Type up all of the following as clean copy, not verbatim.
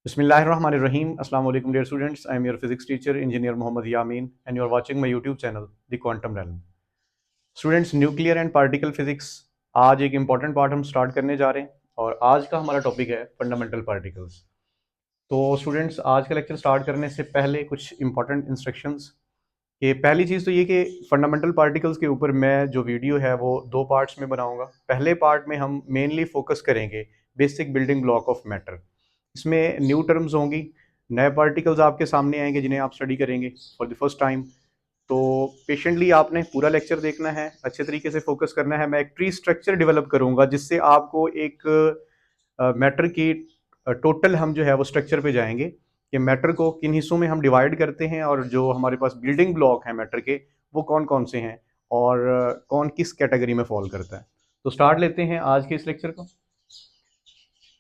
Bismillahirrahmanirrahim. Assalamu alaikum, dear students. I am your physics teacher, Engineer Mohammad Yamin, and you are watching my YouTube channel, The Quantum Realm. Students, nuclear and particle physics आज एक important part हम start करने जा रहे हैं और आज का हमारा टॉपिक है फंडामेंटल पार्टिकल्स। तो स्टूडेंट्स, आज का लेक्चर स्टार्ट करने से पहले कुछ इंपॉर्टेंट इंस्ट्रक्शंस कि पहली चीज़ तो ये कि फंडामेंटल पार्टिकल्स के ऊपर मैं जो वीडियो है वो दो पार्ट्स में बनाऊंगा। पहले पार्ट में हम मेनली फोकस करेंगे basic building block of matter. इसमें न्यू टर्म्स होंगी, नए पार्टिकल्स आपके सामने आएंगे जिन्हें आप स्टडी करेंगे फॉर द फर्स्ट टाइम। तो पेशेंटली आपने पूरा लेक्चर देखना है, अच्छे तरीके से फोकस करना है। मैं एक ट्री स्ट्रक्चर डेवलप करूंगा जिससे आपको एक मैटर की टोटल हम जो है वो स्ट्रक्चर पे जाएंगे कि मैटर को किन हिस्सों में हम डिवाइड करते हैं और जो हमारे पास बिल्डिंग ब्लॉक है मैटर के वो कौन कौन से हैं और कौन किस कैटेगरी में फॉल करता है। तो स्टार्ट लेते हैं आज के इस लेक्चर को।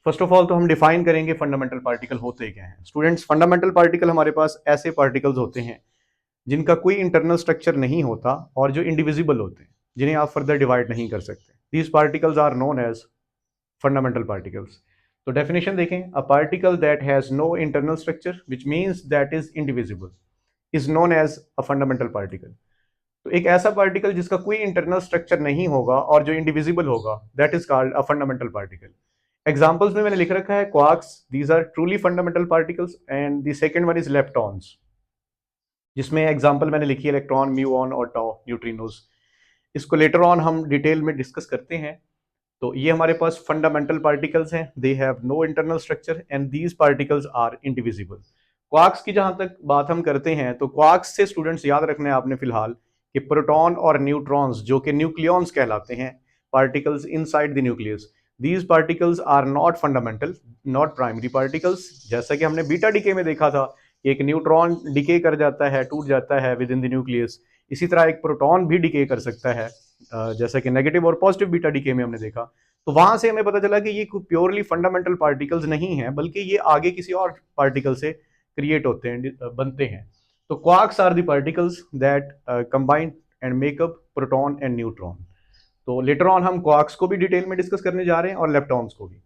फर्स्ट ऑफ ऑल तो हम डिफाइन करेंगे फंडामेंटल पार्टिकल होते क्या हैं। स्टूडेंट्स, फंडामेंटल पार्टिकल हमारे पास ऐसे पार्टिकल्स होते हैं जिनका कोई इंटरनल स्ट्रक्चर नहीं होता और जो इंडिविजिबल होते हैं, जिन्हें आप फर्दर डिवाइड नहीं कर सकते। These particles are known as fundamental particles. तो डेफिनेशन देखें, a particle that has no internal structure which means that is indivisible is known as a fundamental particle. तो एक ऐसा पार्टिकल जिसका कोई इंटरनल स्ट्रक्चर नहीं होगा और जो इंडिविजिबल होगा, that is called a fundamental particle. Examples में मैंने लिख रखा है quarks, these are truly fundamental particles, and the second one is leptons, जिसमें एग्जाम्पल मैंने लिखी है इलेक्ट्रॉन, म्यूऑन और टाउ, न्यूट्रिनोज। इसको लेटर ऑन हम डिटेल में डिस्कस करते हैं। तो ये हमारे पास फंडामेंटल पार्टिकल्स हैं, they have no internal structure and these particles are indivisible. Quarks की जहां तक बात हम करते हैं तो क्वार्क्स से स्टूडेंट्स याद रखना है आपने फिलहाल कि प्रोटॉन और न्यूट्रॉन्स जो कि न्यूक्लियॉन्स कहलाते हैं, particles inside the nucleus, these particles are not fundamental, not primary particles. जैसा कि हमने बीटा डीके में देखा था, एक न्यूट्रॉन डिके कर जाता है, टूट जाता है विद इन द न्यूक्लियस, इसी तरह एक प्रोटॉन भी डिके कर सकता है, जैसा कि नेगेटिव और पॉजिटिव बीटा डीके में हमने देखा। तो वहां से हमें पता चला कि ये प्योरली फंडामेंटल पार्टिकल्स नहीं है, बल्कि ये आगे किसी और पार्टिकल से क्रिएट होते हैं, बनते हैं। तो quarks are the particles that combine and make up proton and neutron. तो लेटर ऑन हम क्वार्क्स को भी डिटेल में डिस्कस करने जा रहे हैं और लेप्टॉन्स को भी।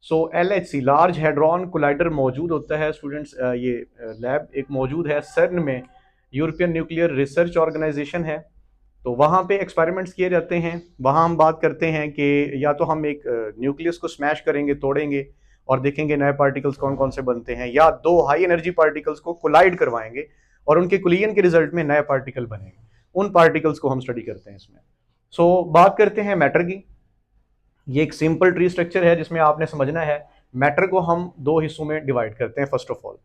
सो LHC, लार्ज हेड्रॉन कोलाइडर, मौजूद होता है स्टूडेंट्स। ये लैब एक मौजूद है सर्न में, यूरोपियन न्यूक्लियर रिसर्च ऑर्गेनाइजेशन है। तो वहाँ पे एक्सपेरिमेंट्स किए जाते हैं। वहाँ हम बात करते हैं कि या तो हम एक न्यूक्लियस को स्मैश करेंगे, तोड़ेंगे और देखेंगे नए पार्टिकल्स कौन कौन से बनते हैं, या दो हाई एनर्जी पार्टिकल्स को कोलाइड करवाएंगे और उनके कुलियन के रिजल्ट में नए पार्टिकल बनेंगे। उन पार्टिकल्स को हम स्टडी करते हैं इसमें। बात करते हैं मैटर की। ये एक सिंपल ट्री स्ट्रक्चर है जिसमें आपने समझना है मैटर को हम दो हिस्सों में डिवाइड करते हैं। First of all,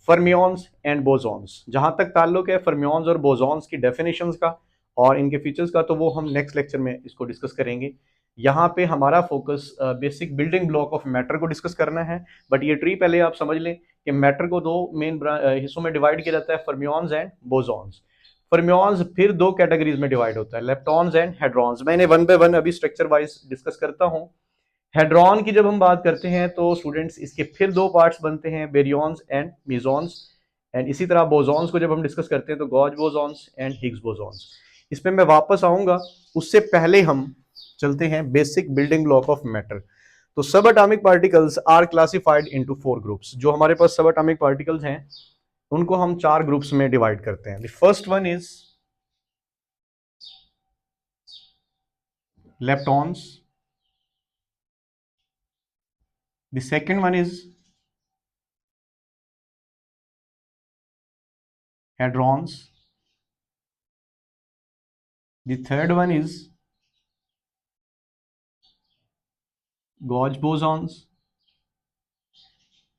fermions and bosons. जहां तक ताल्लुक है फर्मियंस और बोसॉन्स की डेफिनेशंस का और इनके फीचर्स का, तो वो हम नेक्स्ट लेक्चर में इसको डिस्कस करेंगे। यहाँ पे हमारा focus basic building block of matter को डिस्कस करना है। बट ये ट्री पहले आप समझ लें कि मैटर को दो मेन हिस्सों में डिवाइड किया जाता है, फर्मियंस एंड बोसॉन्स। फर्मियंस फिर दो कैटेगरीज में डिवाइड होता है, लेप्टॉन्स एंड हेड्रॉन्स। मैं इन्हें वन बाय वन अभी स्ट्रक्चर वाइज डिस्कस करता हूँ। हेड्रॉन की जब हम बात करते हैं तो स्टूडेंट्स इसके फिर दो पार्ट्स बनते हैं, बेरियंस एंड मिजॉन्स। एंड इसी तरह बोसॉन्स को जब हम डिस्कस करते हैं तो gauge bosons and Higgs bosons. इसमें मैं वापस आऊंगा, उससे पहले हम चलते हैं basic building block of matter. तो subatomic particles are classified into four groups. जो हमारे पास सब एटॉमिक पार्टिकल्स हैं उनको हम चार ग्रुप्स में डिवाइड करते हैं। The first one is leptons, the second one is hadrons, the third one is gauge bosons,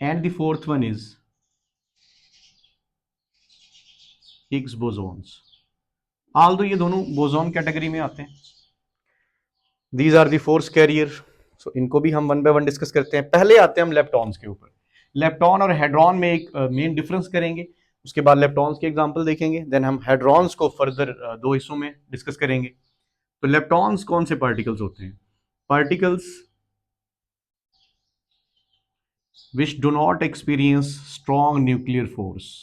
and the fourth one is Higgs bosons। Although ये दोनों बोसॉन कैटेगरी में आते हैं। These are the force carrier. So इनको भी हम one by one discuss करते हैं। पहले आते हैं हम लेप्टॉन्स के ऊपर। लेप्टॉन और हेड्रॉन में एक मेन डिफरेंस करेंगे, उसके बाद लेप्टॉन्स के एग्जांपल देखेंगे, देन हम हेड्रॉन्स को फर्दर दो हिस्सों में डिस्कस करेंगे। तो लेप्टॉन्स कौन से पार्टिकल्स होते हैं? Particles which do not experience strong nuclear force।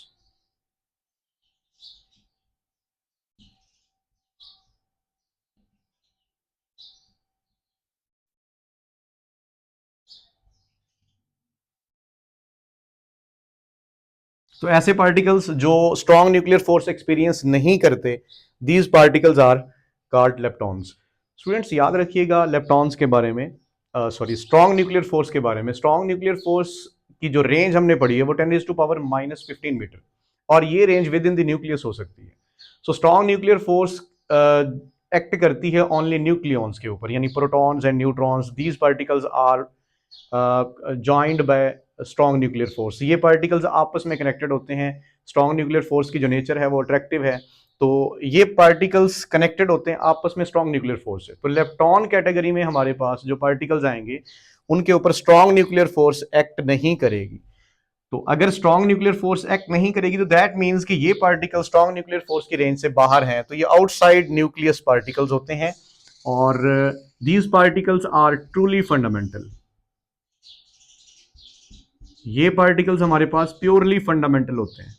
तो ऐसे पार्टिकल्स जो स्ट्रॉन्ग न्यूक्लियर फोर्स एक्सपीरियंस नहीं करते, these particles are called leptons. Students याद रखिएगा लेप्टॉन्स के बारे में, सॉरी स्ट्रॉन्ग न्यूक्लियर फोर्स के बारे में। स्ट्रॉन्ग न्यूक्लियर फोर्स की जो रेंज हमने पढ़ी है वो 10⁻⁻15 मीटर, और ये range within the nucleus हो सकती है। So strong nuclear force act करती है ओनली न्यूक्लियॉन्स के ऊपर, यानी protons and neutrons, these particles are joined by strong nuclear force. ये पार्टिकल्स आपस में कनेक्टेड होते हैं। स्ट्रॉन्ग न्यूक्लियर फोर्स की जो नेचर है वो अट्रैक्टिव है, तो ये पार्टिकल्स कनेक्टेड होते हैं आपस में स्ट्रॉन्ग न्यूक्लियर फोर्स से। तो लेप्टॉन कैटेगरी में हमारे पास जो पार्टिकल्स आएंगे उनके ऊपर स्ट्रॉन्ग न्यूक्लियर फोर्स एक्ट नहीं करेगी। तो अगर स्ट्रॉन्ग न्यूक्लियर फोर्स एक्ट नहीं करेगी तो दैट मींस कि ये पार्टिकल स्ट्रॉन्ग न्यूक्लियर फोर्स की रेंज से बाहर हैं, तो ये आउटसाइड न्यूक्लियस पार्टिकल्स होते हैं, और these particles are truly fundamental. ये पार्टिकल्स हमारे पास प्योरली फंडामेंटल होते हैं,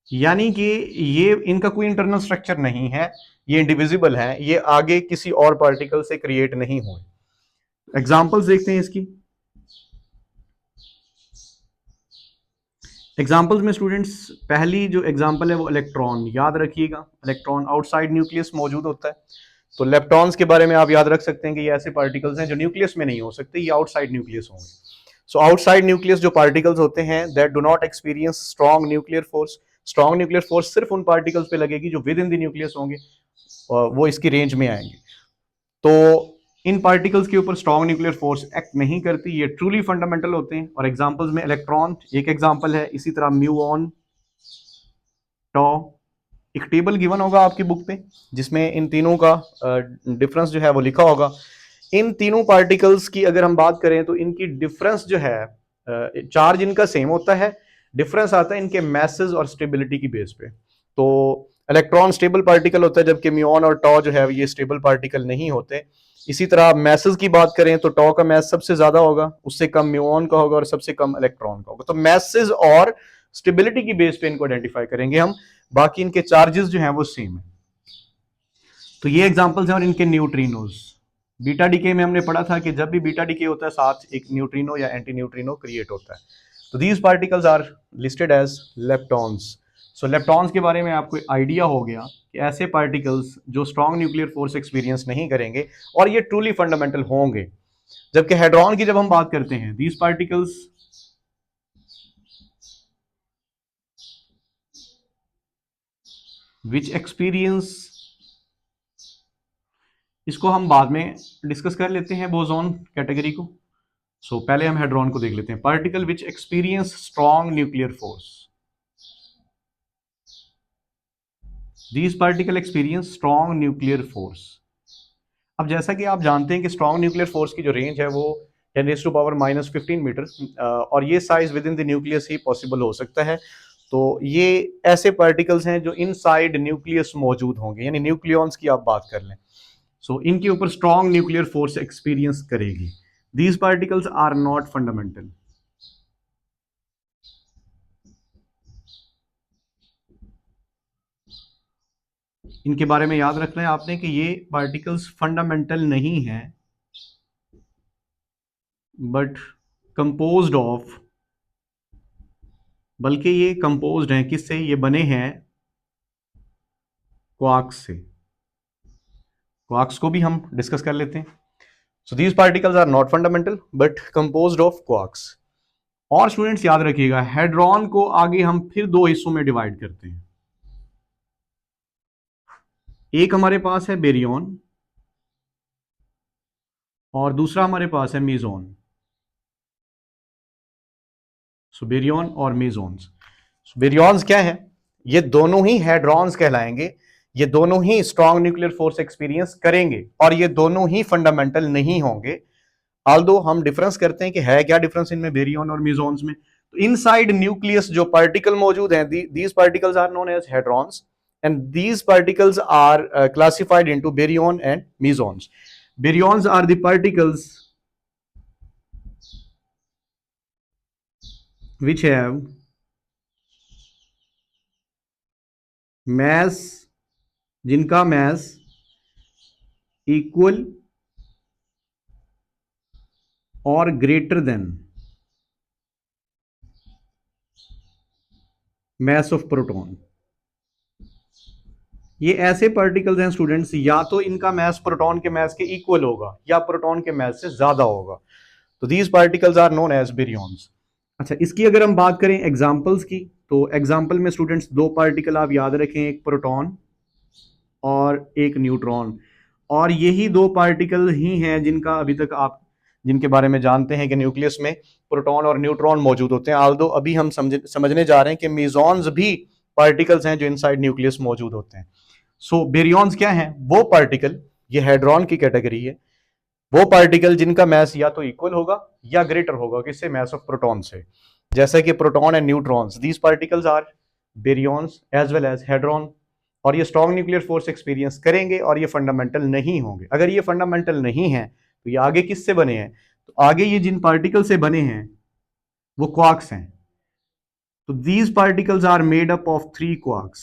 यानी कि ये इनका कोई इंटरनल स्ट्रक्चर नहीं है, ये इंडिविजिबल है, ये आगे किसी और पार्टिकल से क्रिएट नहीं हुए। एग्जांपल्स देखते हैं इसकी। एग्जांपल्स में स्टूडेंट्स पहली जो एग्जांपल है वो इलेक्ट्रॉन, याद रखिएगा इलेक्ट्रॉन आउटसाइड न्यूक्लियस मौजूद होता है। तो लेप्टॉन्स के बारे में आप याद रख सकते हैं कि ये ऐसे पार्टिकल्स हैं जो न्यूक्लियस में नहीं हो सकते, ये आउटसाइड न्यूक्लियस होंगे। सो आउटसाइड न्यूक्लियस जो पार्टिकल्स होते हैं that do not experience strong nuclear force. Strong nuclear force सिर्फ उन पार्टिकल्स पे लगेगी जो विद इन द न्यूक्लियस होंगे, और वो इसकी रेंज में आएंगे। तो इन पार्टिकल्स के ऊपर स्ट्रॉन्ग न्यूक्लियर फोर्स एक्ट नहीं करती, ये ट्रूली फंडामेंटल होते हैं। और एग्जांपल्स में इलेक्ट्रॉन एक एग्जांपल है, इसी तरह म्यूऑन, टॉ, एक टेबल गिवन होगा आपकी बुक पे जिसमें इन तीनों का डिफरेंस जो है वो लिखा होगा। इन तीनों पार्टिकल्स की अगर हम बात करें तो इनकी डिफरेंस जो है, चार्ज इनका सेम होता है, डिफरेंस आता है इनके मैसेज और स्टेबिलिटी की बेस पे। तो इलेक्ट्रॉन स्टेबल पार्टिकल होता है, जबकि म्यूऑन और टॉ जो है ये स्टेबल पार्टिकल नहीं होते। इसी तरह मैसेज की बात करें तो टॉ का मैस सबसे ज्यादा होगा, उससे कम म्यूऑन का होगा और सबसे कम इलेक्ट्रॉन का होगा। तो मैसेज और स्टेबिलिटी की बेस पे इनको आइडेंटिफाई करेंगे हम, बाकी इनके चार्जेस जो हैं वो सेम है। तो ये एग्जांपल्स हैं, और इनके न्यूट्रिनोज। बीटा डीके में हमने पढ़ा था कि जब भी बीटा डीके होता है साथ एक न्यूट्रिनो या एंटी न्यूट्रिनो क्रिएट होता है। तो these particles are listed as leptons. So leptons के बारे में आपको आइडिया हो गया कि ऐसे पार्टिकल्स जो स्ट्रॉन्ग न्यूक्लियर फोर्स एक्सपीरियंस नहीं करेंगे और ये ट्रूली फंडामेंटल होंगे। जबकि हेड्रॉन की जब हम बात करते हैं, दीज पार्टिकल्स विच एक्सपीरियंस, इसको हम बाद में डिस्कस कर लेते हैं बोसॉन कैटेगरी को। सो पहले हम हेड्रॉन को देख लेते हैं। Particle which experience strong nuclear force, these particle experience strong nuclear force. अब जैसा कि आप जानते हैं कि स्ट्रॉन्ग न्यूक्लियर फोर्स की जो रेंज है वो 10⁻⁻15 मीटर, और ये size with in the nucleus he possible हो सकता है। तो ये ऐसे पार्टिकल्स हैं जो इनसाइड न्यूक्लियस मौजूद होंगे, यानी न्यूक्लियॉन्स की आप बात कर लें। सो इनके ऊपर स्ट्रॉन्ग न्यूक्लियर फोर्स एक्सपीरियंस करेगी। These particles are not fundamental. इनके बारे में याद रखना है आपने कि ये पार्टिकल्स फंडामेंटल नहीं है, बट कंपोज्ड ऑफ, बल्कि ये कंपोज्ड हैं किससे, ये बने हैं क्वार्क्स से। क्वार्क्स को भी हम डिस्कस कर लेते हैं। So these particles are not fundamental but composed of quarks. और स्टूडेंट्स याद रखिएगा हेड्रॉन को आगे हम फिर दो हिस्सों में डिवाइड करते हैं। एक हमारे पास है बेरियन और दूसरा हमारे पास है मेसॉन। सो बेरियन और मेसॉन्स। बेरियंस क्या है, ये दोनों ही हेड्रॉन्स कहलाएंगे, ये दोनों ही स्ट्रॉन्ग न्यूक्लियर फोर्स एक्सपीरियंस करेंगे और ये दोनों ही फंडामेंटल नहीं होंगे। आल्दो हम डिफरेंस करते हैं कि है क्या डिफरेंस इनमें बेरियन और मेसॉन्स में। तो इनसाइड न्यूक्लियस जो पार्टिकल मौजूद हैं, these particles are known as hadrons, and these particles are classified into baryon and mesons. Baryons are the particles which have mass, जिनका mass equal और greater than mass of proton। ये ऐसे particles हैं students, या तो इनका mass proton के mass के इक्वल होगा या प्रोटॉन के मैस से ज्यादा होगा, तो these particles are known as baryons. अच्छा, इसकी अगर हम बात करें एग्जांपल्स की, तो एग्जांपल में स्टूडेंट्स दो पार्टिकल आप याद रखें, एक प्रोटॉन और एक न्यूट्रॉन, और यही दो पार्टिकल ही हैं जिनका अभी तक आप जिनके बारे में जानते हैं कि न्यूक्लियस में प्रोटॉन और न्यूट्रॉन मौजूद होते हैं। आल्दो अभी हम समझने जा रहे हैं कि मेसॉन्स भी पार्टिकल्स हैं जो इनसाइड न्यूक्लियस मौजूद होते हैं। सो बेरियॉन्स क्या हैं? वो पार्टिकल, ये हेड्रॉन की कैटेगरी है, वो पार्टिकल जिनका मैस या तो इक्वल होगा या ग्रेटर होगा किससे? मैस ऑफ प्रोटॉन से। जैसे कि proton and neutrons, these particles are baryons as well as hadron, और ये स्ट्रॉन्ग न्यूक्लियर फोर्स एक्सपीरियंस करेंगे और ये फंडामेंटल नहीं होंगे। अगर ये फंडामेंटल नहीं है तो ये आगे किससे बने हैं? तो आगे ये जिन पार्टिकल से बने हैं वो क्वार्क्स हैं। तो these particles are made up of 3 quarks.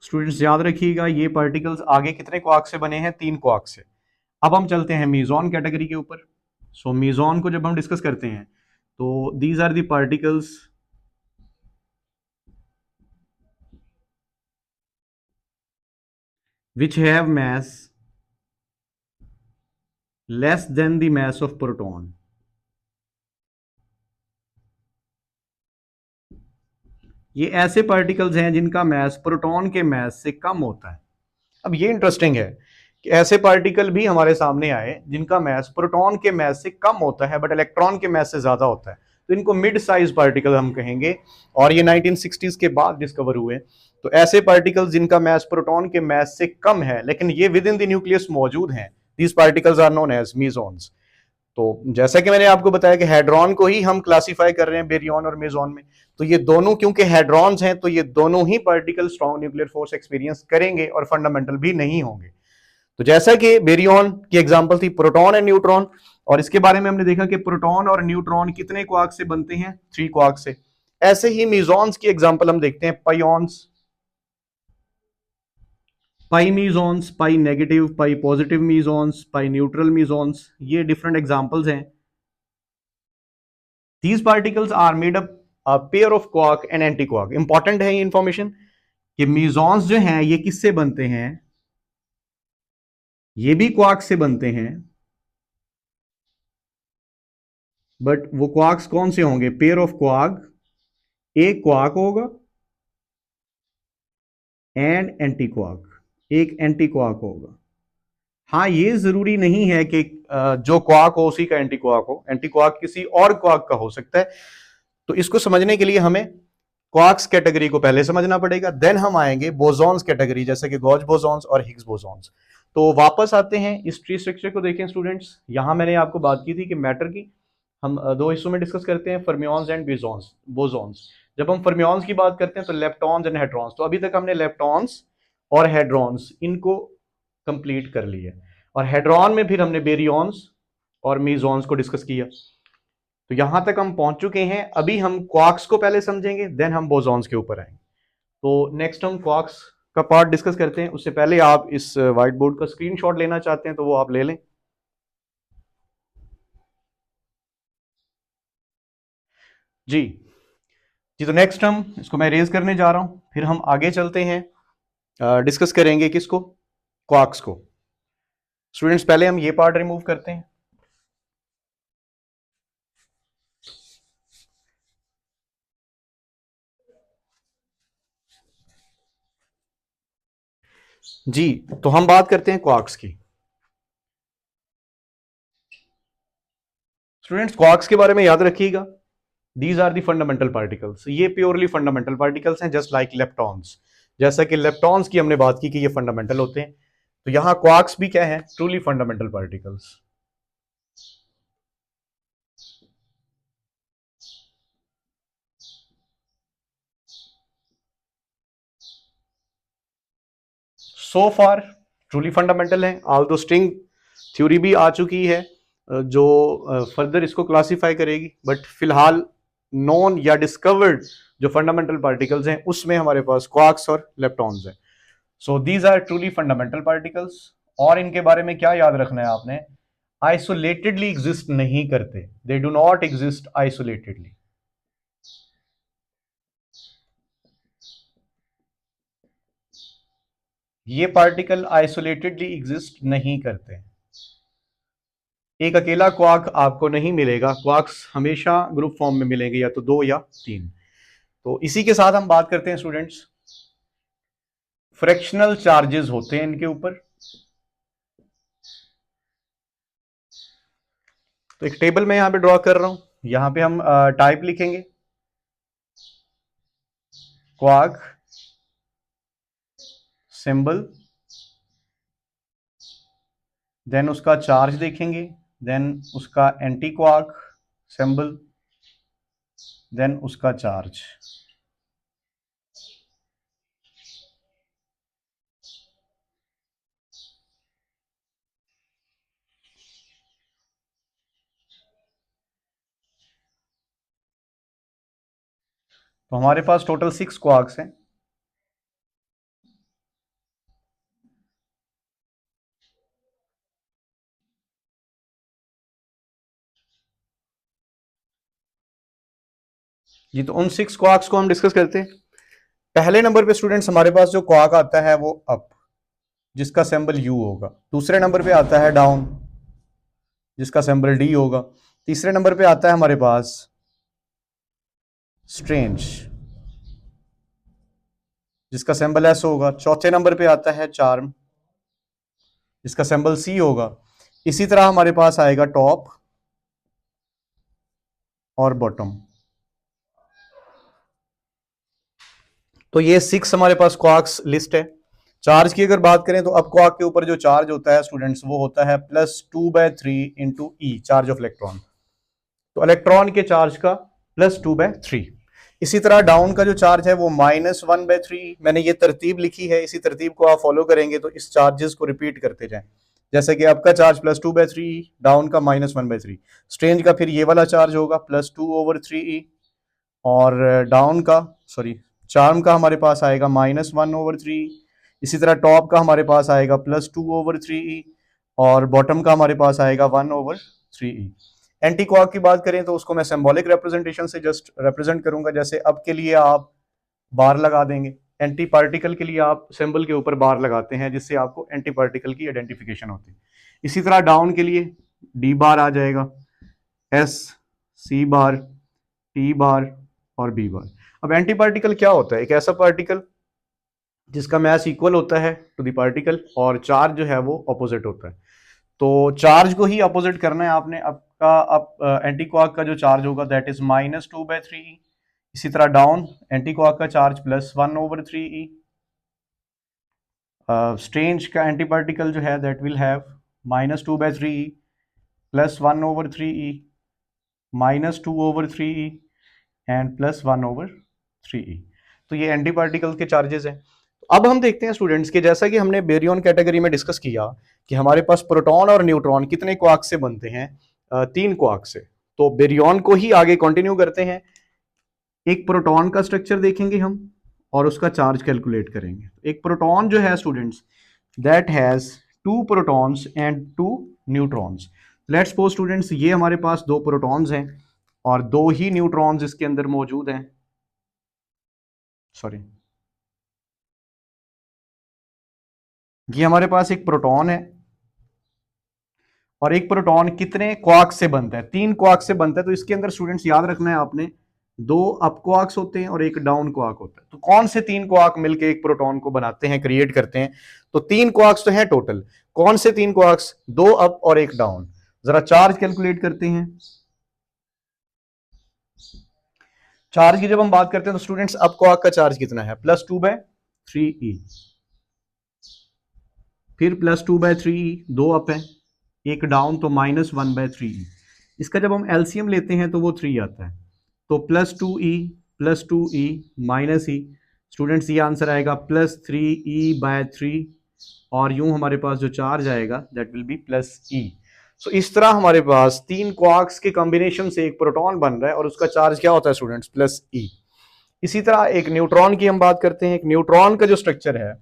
Students याद रखिएगा, ये पार्टिकल्स आगे कितने क्वार्क से बने हैं? 3 क्वार्क से। अब हम चलते हैं मीजॉन कैटेगरी के ऊपर। सो मीजॉन को जब हम डिस्कस करते हैं तो these are the particles which have mass less than the mass of proton। ये ऐसे पार्टिकल्स हैं जिनका मैस प्रोटॉन के मैस से कम होता है। अब ये इंटरेस्टिंग है कि ऐसे पार्टिकल भी हमारे सामने आए जिनका मैस प्रोटॉन के मैस से कम होता है बट इलेक्ट्रॉन के मैस से ज्यादा होता है, तो इनको मिड साइज पार्टिकल हम कहेंगे, और ये 1960s के बाद डिस्कवर हुए। तो ऐसे पार्टिकल्स जिनका मैस प्रोटॉन के मैस से कम है लेकिन ये विद इन द न्यूक्लियस मौजूद हैं, these particles are known as mesons. तो जैसा कि मैंने आपको बताया कि हेड्रॉन को ही हम क्लासिफाई कर रहे हैं बेरियॉन और मेसॉन में, तो ये दोनों क्योंकि हेड्रॉन्स हैं तो ये दोनों ही particle strong nuclear force experience करेंगे और फंडामेंटल भी नहीं होंगे। तो जैसा कि बेरियॉन की एग्जांपल थी प्रोटॉन एंड न्यूट्रॉन, और इसके बारे में हमने देखा कि प्रोटॉन और न्यूट्रॉन कितने क्वार्क से बनते हैं? 3 क्वार्क से। ऐसे ही मेसॉन्स की एग्जांपल हम देखते हैं, पाइऑन्स, पाई मेसॉन्स, पाई नेगेटिव, पाई पॉजिटिव मेसॉन्स, पाई न्यूट्रल मेसॉन्स, ये डिफरेंट एग्जांपल्स हैं। These particles are made up a pair of quark and anti quark। Important है ये इंफॉर्मेशन कि मेसॉन्स जो हैं ये किससे बनते हैं? ये भी क्वार्क से बनते हैं, बट वो क्वार्क्स कौन से होंगे? पेयर ऑफ क्वार्क, एक क्वार्क होगा एंड एंटी क्वार्क, एक एंटी क्वार्क होगा। हाँ, ये जरूरी नहीं है कि जो क्वार्क हो उसी का एंटी क्वार्क हो, एंटी क्वार्क किसी और क्वार्क का हो सकता है। तो इसको समझने के लिए हमें क्वार्क्स कैटेगरी को पहले समझना पड़ेगा, देन हम आएंगे बोसॉन्स कैटेगरी, जैसे कि गॉस बोसॉन्स और हिग्स बोसॉन्स। तो वापस आते हैं इस ट्री स्ट्रक्चर को देखें स्टूडेंट्स। यहां मैंने आपको बात की थी कि मैटर की हम दो हिस्सों में डिस्कस करते हैं, फर्मियॉन्स एंड बोसॉन्स। जब हम फर्मियॉन्स की बात करते हैं तो लेप्टॉन्स एंड हेड्रॉन्स, तो अभी तक हमने लेप्टॉन्स और हेड्रॉन्स इनको कंप्लीट कर लिया, और हेड्रॉन में फिर हमने बेरियॉन्स और मेसॉन्स को डिस्कस किया। तो यहां तक हम पहुंच चुके हैं। अभी हम क्वार्क्स को पहले समझेंगे, देन हम बोसॉन्स के ऊपर आएंगे। तो नेक्स्ट हम क्वार्क्स का पार्ट डिस्कस करते हैं। उससे पहले आप इस व्हाइट बोर्ड का स्क्रीनशॉट लेना चाहते हैं तो वो आप ले लें। जी जी, तो नेक्स्ट हम इसको मैं रेज करने जा रहा हूं, फिर हम आगे चलते हैं, डिस्कस करेंगे किसको? क्वार्क्स को। स्टूडेंट्स पहले हम ये पार्ट रिमूव करते हैं। जी, तो हम बात करते हैं क्वार्क्स की। स्टूडेंट्स क्वार्क्स के बारे में याद रखिएगा, these are the fundamental particles. ये प्योरली फंडामेंटल पार्टिकल्स हैं, जस्ट लाइक लेप्टॉन्स। जैसा कि लेप्टॉन्स की हमने बात की कि ये फंडामेंटल होते हैं, तो यहां क्वार्क्स भी क्या है? Truly fundamental particles. So far truly fundamental है, ऑल्दो स्ट्रिंग थ्योरी भी आ चुकी है जो फर्दर इसको क्लासिफाई करेगी, बट फिलहाल नॉन या डिस्कवर्ड जो फंडामेंटल पार्टिकल्स हैं उसमें हमारे पास क्वार्क्स और लेप्टॉन्स हैं। So these are truly fundamental particles. और इनके बारे में क्या याद रखना है आपने, आइसोलेटेडली एग्जिस्ट नहीं करते, दे डू नॉट एग्जिस्ट आइसोलेटेडली। ये पार्टिकल आइसोलेटेडली एग्जिस्ट नहीं करते। एक अकेला क्वार्क आपको नहीं मिलेगा, क्वार्क्स हमेशा ग्रुप फॉर्म में मिलेंगे, या तो 2 या 3। तो इसी के साथ हम बात करते हैं स्टूडेंट्स, फ्रैक्शनल चार्जेस होते हैं इनके ऊपर। तो एक टेबल में यहां पे ड्रॉ कर रहा हूं, यहां पे हम टाइप लिखेंगे क्वार्क सिंबल, देन उसका चार्ज देखेंगे, देन उसका एंटी क्वार्क सिंबल, देन उसका चार्ज। तो हमारे पास टोटल 6 क्वार्क्स हैं। जी, तो उन 6 क्वार्क्स को हम डिस्कस करते हैं। पहले नंबर पे स्टूडेंट्स हमारे पास जो क्वार्क आता है वो अप, जिसका सिंबल यू होगा। दूसरे नंबर पे आता है डाउन, जिसका सिंबल डी होगा। तीसरे नंबर पे आता है हमारे पास स्ट्रेंज, जिसका सिंबल एस होगा। चौथे नंबर पे आता है चार्म, जिसका सिंबल सी होगा। इसी तरह हमारे पास आएगा टॉप और बॉटम। तो ये 6 हमारे पास क्वार्क्स लिस्ट है। चार्ज की अगर बात करें तो अब क्वार्क के ऊपर जो चार्ज होता है स्टूडेंट्स वो होता है +2/3 into E, charge of electron. तो इलेक्ट्रॉन के चार्ज का +2/3। इसी तरह डाउन का जो चार्ज है वो -1/3। मैंने ये तरतीब लिखी है, इसी तरतीब को आप फॉलो करेंगे तो इस चार्जेस को रिपीट करते जाएं। जैसे कि आपका चार्ज +2/3, डाउन का -1/3, स्ट्रेंज का फिर ये वाला चार्ज होगा +2/3 और डाउन का चार्म का हमारे पास आएगा -1/3। इसी तरह टॉप का हमारे पास आएगा +2/3 और बॉटम का हमारे पास आएगा 1/3। एंटी क्वार्क की बात करें तो उसको मैं सिंबॉलिक रिप्रेजेंटेशन से जस्ट रिप्रेजेंट करूंगा। जैसे अब के लिए आप बार लगा देंगे, एंटी पार्टिकल के लिए आप सिंबल के ऊपर बार लगाते हैं, जिससे आपको एंटी पार्टिकल की आइडेंटिफिकेशन होती है। इसी तरह डाउन के लिए डी बार आ जाएगा, एस, सी बार, टी बार और बी बार। अब एंटी पार्टिकल क्या होता है? एक ऐसा पार्टिकल जिसका मैस इक्वल होता है टू द पार्टिकल और चार्ज जो है वो अपोजिट होता है। तो चार्ज को ही अपोजिट करना है आपने। अब एंटी क्वार्क का जो चार्ज होगा दैट इज -2/3। इसी तरह डाउन एंटी क्वार्क का चार्ज +1/3। स्ट्रेंज का एंटी पार्टिकल जो है दैट विल हैव -2/3 +1/3 -2/3 एंड +1/3। तो ये एंटी पार्टिकल के चार्जेस हैं। अब हम देखते हैं स्टूडेंट्स कि जैसा कि हमने बेरियन कैटेगरी में डिस्कस किया कि हमारे पास प्रोटॉन और न्यूट्रॉन कितने क्वार्क से बनते हैं, 3 क्वार्क से। तो बेरियन को ही आगे कंटिन्यू करते हैं। एक प्रोटॉन का स्ट्रक्चर देखेंगे हम और उसका चार्ज कैलकुलेट करेंगे। एक प्रोटॉन जो है students that has 2 protons and 2 neutrons. Let's suppose students ये हमारे पास 2 प्रोटॉन्स हैं और 2 ही न्यूट्रॉन्स इसके अंदर मौजूद हैं। ये हमारे पास एक प्रोटॉन है और एक प्रोटॉन कितने क्वार्क से बनता है? 3 क्वार्क से बनता है। तो इसके अंदर स्टूडेंट्स याद रखना है आपने, 2 अप क्वार्क्स होते हैं और एक डाउन क्वार्क होता है। तो कौन से 3 क्वार्क मिलकर एक प्रोटॉन को बनाते हैं, क्रिएट करते हैं? तो 3 क्वार्क्स तो हैं टोटल। कौन से 3 क्वार्क्स? 2 अप और एक डाउन। जरा चार्ज कैलकुलेट करते हैं। चार्ज की जब हम बात करते हैं तो स्टूडेंट्स अप क्वार्क का चार्ज कितना है? +2/3e, फिर +2/3e, 2 अप है, एक डाउन, तो -1/3e। इसका जब हम एलसीएम लेते हैं तो वो 3 आता है। तो +2e -e, स्टूडेंट्स ये आंसर आएगा +3e/3 और यूं हमारे पास जो चार्ज आएगा दैट विल बी +e। सो इस तरह हमारे पास 3 क्वार्क्स के कॉम्बिनेशन से एक प्रोटॉन बन रहा है और उसका चार्ज क्या होता है स्टूडेंट्स, प्लस ई। इसी तरह एक न्यूट्रॉन की हम बात करते हैं। एक न्यूट्रॉन का जो स्ट्रक्चर है,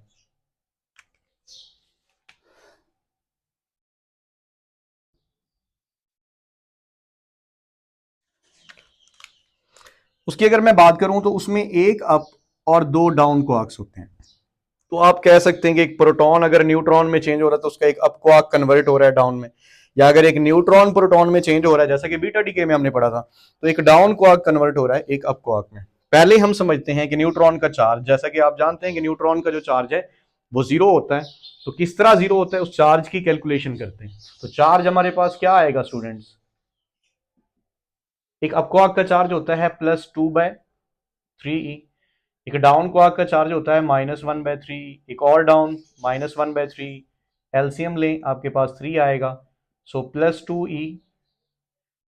उसकी अगर मैं बात करूं तो उसमें एक अप और 2 डाउन क्वार्क्स होते हैं। तो आप कह सकते हैं कि एक प्रोटॉन अगर न्यूट्रॉन में चेंज हो रहा है तो उसका एक अप क्वार्क कन्वर्ट हो रहा है डाउन में, या अगर एक न्यूट्रॉन प्रोटॉन में चेंज हो रहा है जैसा कि बीटा डीके में हमने पढ़ा था, तो एक डाउन क्वार्क कन्वर्ट हो रहा है एक अप क्वार्क में। पहले हम समझते हैं कि न्यूट्रॉन का चार्ज, जैसा कि आप जानते हैं कि न्यूट्रॉन का जो चार्ज है वो जीरो होता है। तो किस तरह जीरो होता है उस चार्ज की कैलकुलेशन करते हैं। तो चार्ज हमारे पास क्या आएगा स्टूडेंट्स, एक अप क्वार्क का चार्ज होता है +2/3e, एक डाउन क्वार्क का चार्ज होता है -1/3, एक और डाउन -1/3, एलसीएम लें आपके पास 3 आएगा। सो +2e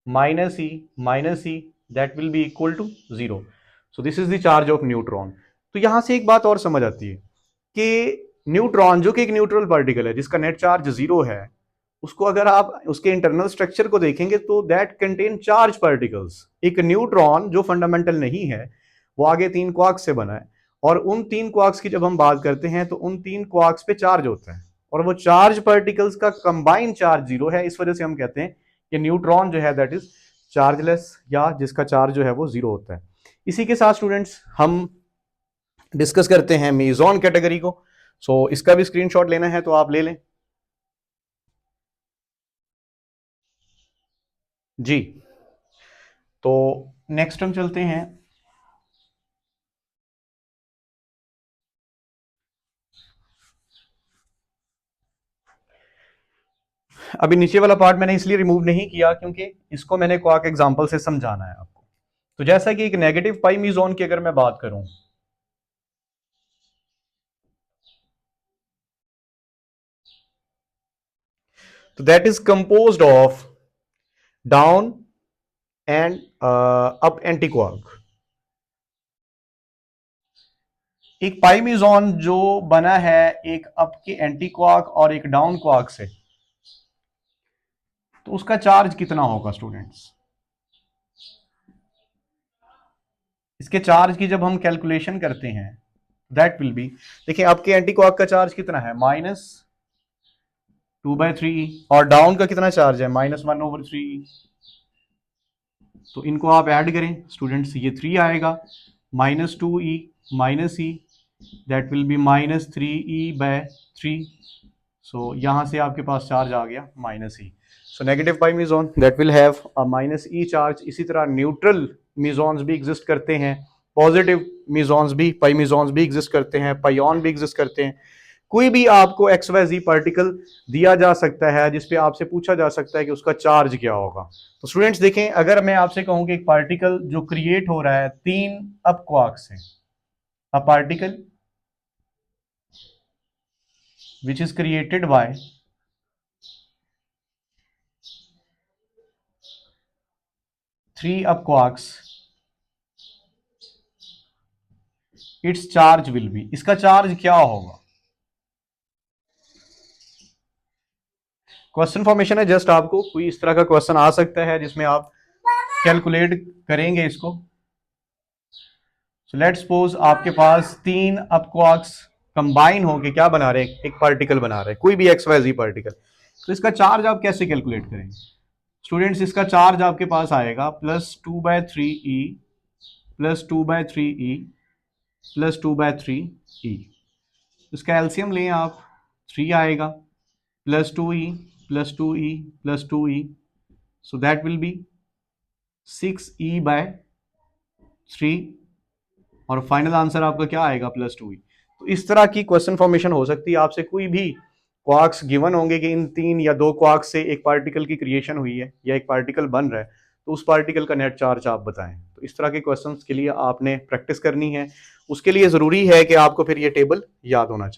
-e that will be equal to 0। So this is the charge of neutron. तो यहां से एक बात और समझ आती है कि न्यूट्रॉन जो कि एक न्यूट्रल पार्टिकल है जिसका नेट चार्ज 0 है, उसको अगर आप उसके इंटरनल स्ट्रक्चर को देखेंगे तो दैट कंटेन चार्ज पार्टिकल्स। एक न्यूट्रॉन जो फंडामेंटल नहीं है वो आगे 3 क्वार्क्स से बना है, और उन 3 क्वार्क्स की जब हम बात करते हैं तो उन 3 क्वार्क्स पे चार्ज होता है, और वो चार्ज पार्टिकल्स का कंबाइंड चार्ज 0 है। इस वजह से हम कहते हैं कि न्यूट्रॉन जो है दैट इज चार्जलेस, या जिसका चार्ज जो है वो 0 होता है। इसी के साथ स्टूडेंट्स हम डिस्कस करते हैं मेसॉन कैटेगरी को। सो इसका भी स्क्रीनशॉट लेना है तो आप ले लें जी। तो नेक्स्ट हम चलते हैं, अभी नीचे वाला पार्ट मैंने इसलिए रिमूव नहीं किया क्योंकि इसको मैंने क्वार्क एग्जांपल से समझाना है आपको। तो जैसा कि एक नेगेटिव पाई मेसॉन की अगर मैं बात करूं, तो that is composed of down and up anti quark. एक पाई मेसॉन जो बना है एक अप के एंटी क्वार्क और एक डाउन क्वार्क से, तो उसका चार्ज कितना होगा स्टूडेंट्स। इसके चार्ज की जब हम कैलकुलेशन करते हैं दैट विल बी, देखिए आपके एंटी क्वार्क का चार्ज कितना है -2/3, और डाउन का कितना चार्ज है -1/3। तो इनको आप ऐड करें स्टूडेंट्स, ये 3 आएगा, -2e -e that will B -3e/3। सो यहां से आपके पास चार्ज आ गया -e। So negative pi meson that will have a -e charge. इसी तरह न्यूट्रल मेसॉन्स भी एग्जिस्ट करते हैं, पॉजिटिव मेसॉन्स भी, पाई मेसॉन्स भी एग्जिस्ट करते हैं, पाइऑन भी एग्जिस्ट करते हैं। कोई भी आपको XYZ पार्टिकल दिया जा सकता है जिसपे आपसे पूछा जा सकता है कि उसका चार्ज क्या होगा। तो स्टूडेंट्स देखें, अगर मैं आपसे कहूं कि एक पार्टिकल जो क्रिएट हो रहा है 3 अप क्वार्क से, a particle which is created by 3 up quarks, it's charge will be, इसका चार्ज क्या होगा। क्वेश्चन फॉर्मेशन है जस्ट, आपको कोई इस तरह का क्वेश्चन आ सकता है जिसमें आप कैलकुलेट करेंगे इसको। सो लेट सपोज आपके पास 3 अप क्वार्क्स कंबाइन होके क्या बना रहे हैं, एक पार्टिकल बना रहे हैं, कोई भी XYZ पार्टिकल। तो इसका चार्ज आप कैसे कैलकुलेट करेंगे स्टूडेंट्स। इसका चार्ज आपके पास आएगा +2/3e +2/3e +2/3e। इसका एलसीएम लें आप, 3 आएगा, +2e +2e +2e, so that will B 6e/3, और फाइनल आंसर आपका क्या आएगा +2e। तो इस तरह की क्वेश्चन फॉर्मेशन हो सकती है, आपसे कोई भी क्वार्क्स गिवन होंगे कि इन 3 या 2 क्वार्क्स से एक पार्टिकल की क्रिएशन हुई है या एक पार्टिकल बन रहा है, तो उस पार्टिकल का नेट चार्ज आप बताएं। तो इस तरह के क्वेश्चंस के लिए आपने प्रैक्टिस करनी है, उसके लिए ज़रूरी है कि आपको फिर ये टेबल याद होना चाहिए।